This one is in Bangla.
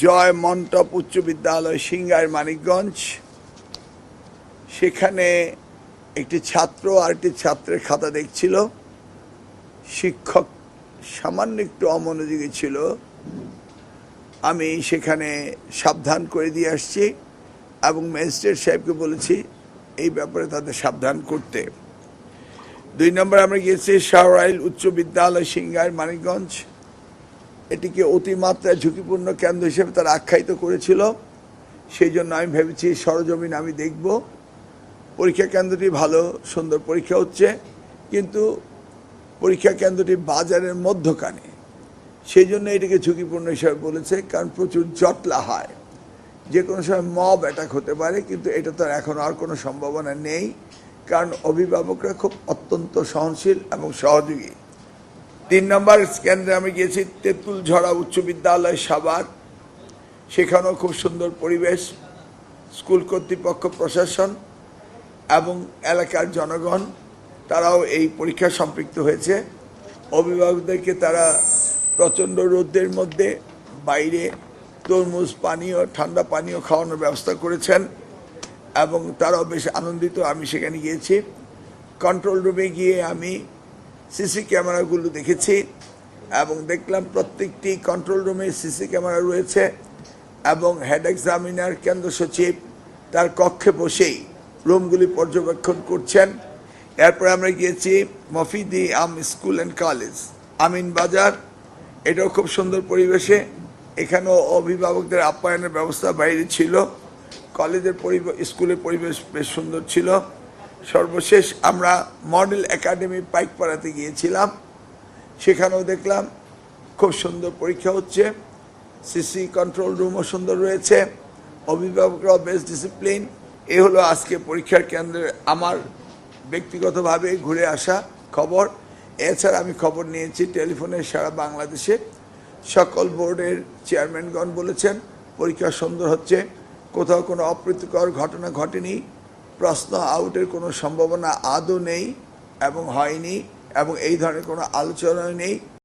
জয় মন্টপ উচ্চ বিদ্যালয় সিংগাইর মানিকগঞ্জ। সেখানে একটি ছাত্র আর একটি ছাত্রের খাতা দেখছিল। শিক্ষক সামান্য একটু অমনোযোগী ছিল। আমি সেখানে সাবধান করে দিয়ে আসছি এবং ম্যাজিস্ট্রেট সাহেবকে বলেছি এই ব্যাপারে তাদের সাবধান করতে। 2 নম্বর আমরা গিয়েছি শাহরাইল উচ্চ বিদ্যালয় সিংগাইর মানিকগঞ্জ। এটিকে অতিমাত্রায় ঝুঁকিপূর্ণ কেন্দ্র হিসেবে তারা আখ্যায়িত করেছিল। সেই জন্য আমি ভেবেছি সরজমিন আমি দেখব। পরীক্ষা কেন্দ্রটি ভালো, সুন্দর পরীক্ষা হচ্ছে, কিন্তু পরীক্ষা কেন্দ্রটি বাজারের মধ্যখানে। সেই জন্য এটিকে ঝুঁকিপূর্ণ হিসাবে বলেছে, কারণ প্রচুর জটলা হয়, যে কোনো সময় মব অ্যাটাক হতে পারে। কিন্তু এটা তো এখন আর কোনো সম্ভাবনা নেই, কারণ অভিভাবকরা খুব অত্যন্ত সহনশীল এবং সহযোগী। 3 নম্বর কেন্দ্রে আমি গিয়েছি তেঁতুলঝরা উচ্চ বিদ্যালয় সাভার। সেখানেও খুব সুন্দর পরিবেশ। স্কুল কর্তৃপক্ষ, প্রশাসন এবং এলাকার জনগণ তারাও এই পরীক্ষায় সম্পৃক্ত হয়েছে। অভিভাবকদেরকে তারা প্রচণ্ড রোদের মধ্যে বাইরে তরমুজ পানীয়, ঠান্ডা পানীয় খাওয়ানোর ব্যবস্থা করেছেন এবং তারাও বেশ আনন্দিত। আমি সেখানে গিয়েছি। কন্ট্রোল রুমে গিয়ে আমি সিসি ক্যামেরাগুলো দেখেছি এবং দেখলাম প্রত্যেকটি কন্ট্রোল রুমে সিসি ক্যামেরা রয়েছে এবং হেড এক্সামিনার কেন্দ্র সচিব তার কক্ষে বসেই রুমগুলি পর্যবেক্ষণ করছেন। এরপরে আমরা গিয়েছি মফিদি আম স্কুল অ্যান্ড কলেজ আমিনবাজার। এটাও খুব সুন্দর পরিবেশে। এখানেও অভিভাবকদের আপ্যায়নের ব্যবস্থা বাইরে ছিল। কলেজের স্কুলের পরিবেশ বেশ সুন্দর ছিল। সর্বশেষ আমরা মডেল একাডেমি পাইকপাড়াতে গিয়েছিলাম। সেখানেও দেখলাম খুব সুন্দর পরীক্ষা হচ্ছে। সিসি কন্ট্রোল রুমও সুন্দর রয়েছে। অভিভাবকরাও বেশ ডিসিপ্লিন। এ হলো আজকে পরীক্ষার কেন্দ্রের আমার ব্যক্তিগতভাবে ঘুরে আসা খবর। এছাড়া আমি খবর নিয়েছি টেলিফোনে সারা বাংলাদেশে সকল বোর্ডের চেয়ারম্যানগণ বলেছেন পরীক্ষা সুন্দর হচ্ছে, কোথাও কোনো অপ্রীতিকর ঘটনা ঘটেনি, প্রশ্ন আউটের কোনো সম্ভাবনা আদৌ নেই এবং হয়নি, এবং এই ধরনের কোনো আলোচনা নেই।